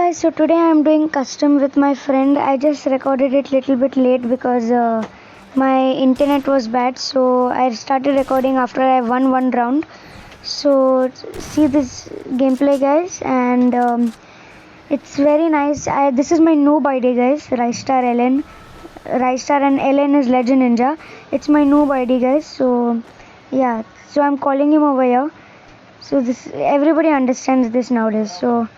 Guys, so today I am doing custom with my friend. I just recorded it little bit late because my internet was bad, so I started recording after I won one round. So see this gameplay, guys, and it's very nice. This is my noob ID, guys. Rystar Ellen, Rystar and Ellen is Legend Ninja. It's my noob ID, guys. So yeah, so I'm calling him over here. So this everybody understands this nowadays. So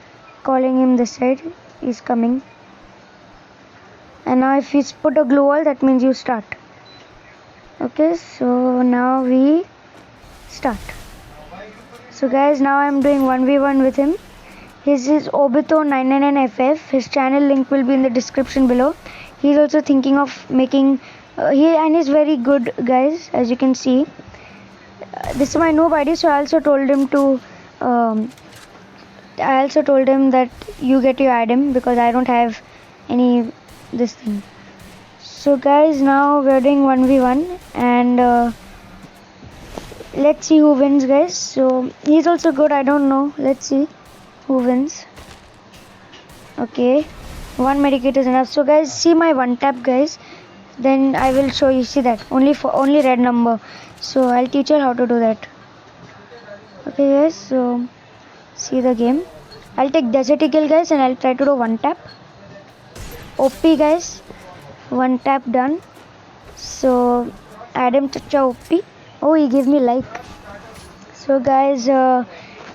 calling him this side, he's coming. And now if you put a glue wall, that means you start. Okay, so now we start. So guys, now I'm doing 1v1 with him. His is Obito999FF. His channel link will be in the description below. He's also thinking of making he's very good, guys, as you can see. This is my noob ID, so I also told him that you get to add him because I don't have any this thing. So guys, now we're doing 1v1 and let's see who wins, guys. So he's also good, I don't know. Let's see who wins. Okay, one medikit is enough. So guys, see my one tap, guys. Then I will show you. See that only red number. So I'll teach you how to do that. Okay guys, so see the game. I'll take Desert Eagle, guys, and I'll try to do one tap. OP, guys, one tap done. So Adam Chacha OP. Oh, he gave me like. So guys,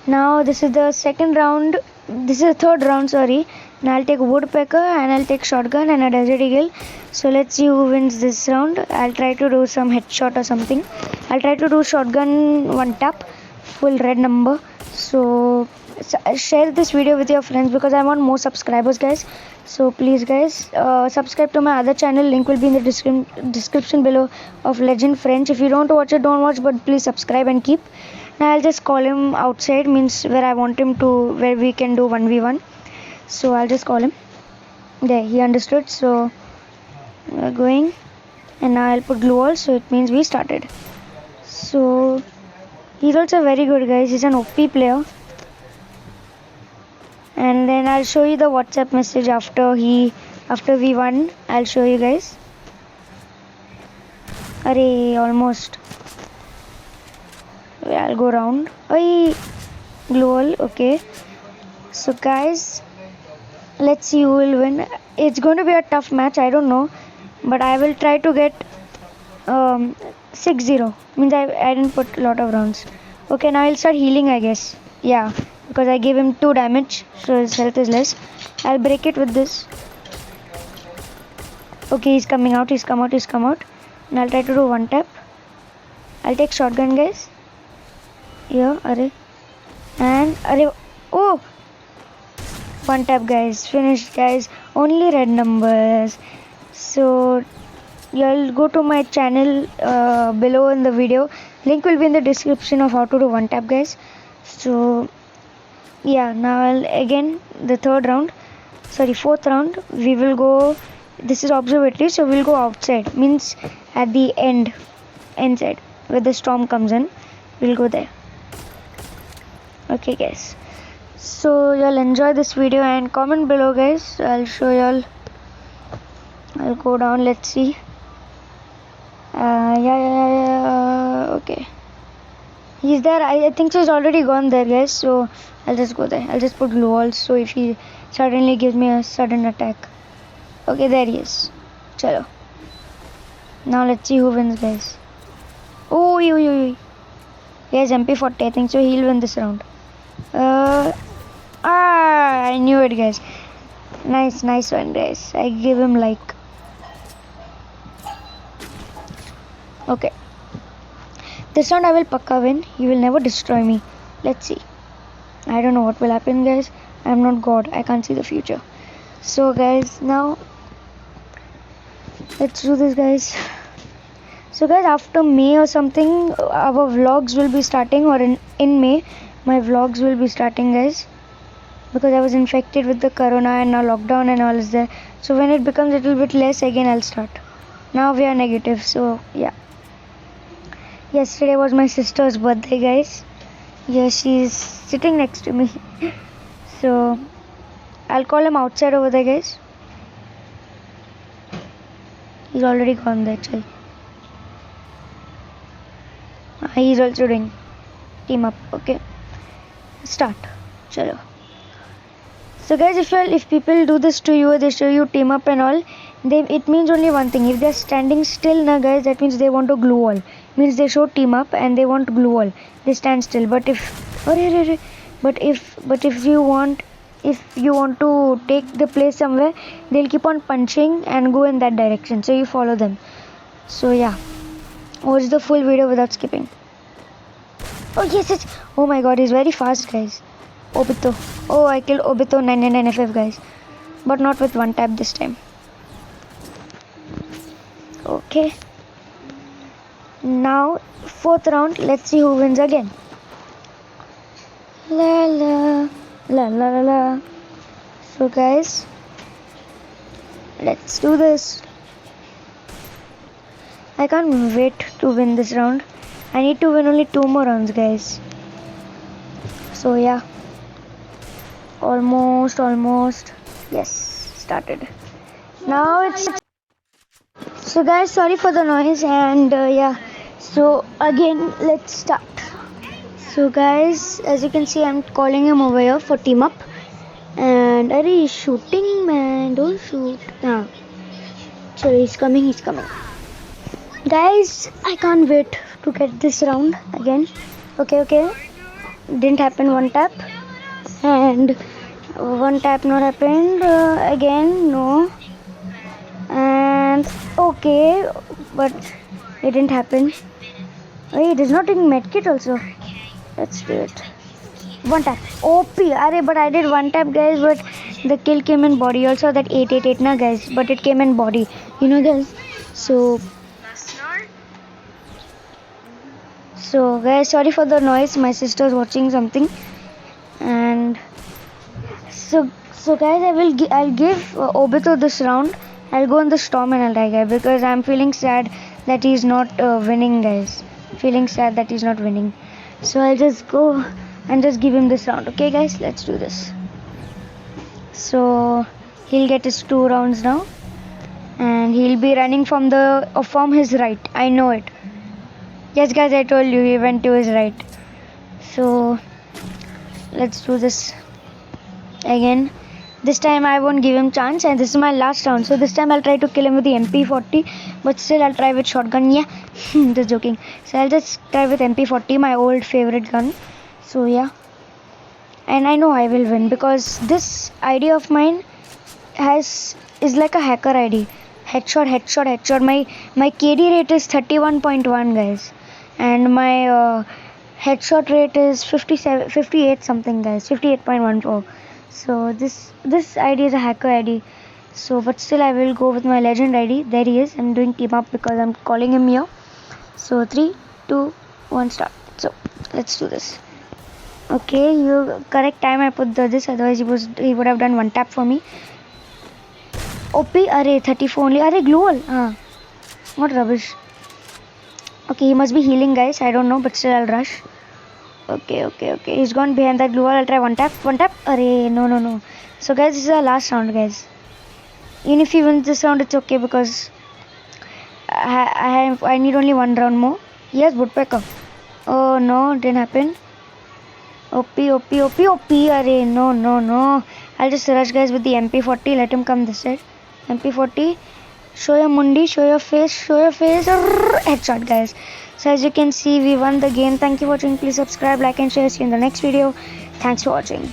now this is the second round. This is the third round, sorry. Now I'll take Woodpecker and I'll take Shotgun and a Desert Eagle. So let's see who wins this round. I'll try to do some headshot or something. I'll try to do Shotgun one tap, full red number. So share this video with your friends because I want more subscribers, guys. So please, guys, subscribe to my other channel. Link will be in the description below of Legend French. If you don't watch it, don't watch, but please subscribe and keep. Now I'll just call him outside, means where I want him to, where we can do 1v1. So I'll just call him. There, he understood. So we're going, and now I'll put glue wall, so it means we started. So he's also very good, guys. He's an OP player. And then I'll show you the WhatsApp message after we won. I'll show you, guys. Arey, almost. I'll go round. Oi, glue wall. Okay. So guys, let's see who will win. It's going to be a tough match, I don't know, but I will try to get 6-0. Means I didn't put a lot of rounds. Okay, now I'll start healing, I guess. Yeah, because I gave him 2 damage, so his health is less. I'll break it with this. Okay, he's come out. And I'll try to do one tap. I'll take Shotgun, guys. Yeah, array. And array. Oh! One tap, guys. Finished, guys. Only red numbers. So you'll go to my channel below in the video. Link will be in the description of how to do one tap, guys. So yeah, now again the fourth round we will go. This is observatory, so we'll go outside, means at the end side where the storm comes in. We'll go there. Okay, guys, so you'll enjoy this video and comment below, guys. I'll show y'all. I'll go down. Let's see. Okay, he's there. I think he's already gone there, guys. So I'll just go there. I'll just put glue walls, so if he suddenly gives me a sudden attack. Okay, there he is. Chalo. Now let's see who wins, guys. Oh, he has MP40. I think so he'll win this round. I knew it, guys. Nice one, guys. I give him like. Okay. This round I will pakka win. He will never destroy me. Let's see. I don't know what will happen, guys. I'm not God. I can't see the future. So guys, now let's do this, guys. So guys, after May or something, our vlogs will be starting, or in May, my vlogs will be starting, guys. Because I was infected with the corona and now lockdown and all is there. So when it becomes a little bit less, again I'll start. Now we are negative, so yeah. Yesterday was my sister's birthday, guys. Yeah, she's sitting next to me. So I'll call him outside over there, guys. He's already gone there, chal. He's also doing team up. Okay, start. Chalo. So guys, if people do this to you, they show you team up and all, it means only one thing. If they're standing still now, guys, that means they want to glue wall. Means they show team up and they want glue wall. They stand still. But if you want to take the place somewhere, they'll keep on punching and go in that direction. So you follow them. So yeah, watch the full video without skipping. Oh yes. Oh my god, he's very fast, guys. Obito. Oh, I killed Obito 999 FF, guys. But not with one tap this time. Okay. Now, 4th round. Let's see who wins again. La la. La la la la. So, guys. Let's do this. I can't wait to win this round. I need to win only 2 more rounds, guys. So, yeah. Almost. Yes, started. Now it's... So guys, sorry for the noise and yeah. So again, let's start. So guys, as you can see, I'm calling him over here for team up. And he's shooting, man. Don't shoot. So he's coming. Guys, I can't wait to get this round again. Okay. Didn't happen one tap. And one tap not happened. Again, no. And okay, but it didn't happen. Wait, it is not taking medkit also. Let's do it. One tap. OP. But I did one tap, guys, but the kill came in body. Also that 888 na, guys, but it came in body. You know, guys. So guys, sorry for the noise. My sister's watching something. And so guys, I'll give Obito this round. I'll go in the storm and I'll die, guys, because I'm feeling sad that he's not winning, guys. So I'll just go and just give him this round. Okay, guys, let's do this. So he'll get his 2 rounds now, and he'll be running from his right. I know it. Yes, guys, I told you he went to his right. So let's do this again. This time I won't give him chance, and this is my last round. So this time I'll try to kill him with the MP40, but still I'll try with shotgun. Yeah, just joking. So I'll just try with MP40, my old favorite gun. So yeah, and I know I will win because this ID of mine is like a hacker ID. Headshot. My KD rate is 31.1, guys, and my headshot rate is 58 something, guys, 58.14. So this ID is a hacker ID. So but still I will go with my legend ID. There he is. I'm doing team up because I'm calling him here. So 3, 2, 1, start. So let's do this. Okay, you correct time I put this, otherwise he would have done one tap for me. OP, 34 only. Glue wall. What rubbish. Okay, he must be healing, guys. I don't know, but still I'll rush. Okay. He's gone behind that glue wall. I'll try one tap. No. So guys, this is our last round, guys. Even if he wins this round, it's okay because I need only 1 round more. Yes, woodpecker. Oh no, didn't happen. OP. No. I'll just rush, guys, with the MP40. Let him come this side. MP40. Show your mundi, show your face. Headshot, guys. So as you can see, we won the game. Thank you for watching. Please subscribe, like and share. See you in the next video. Thanks for watching.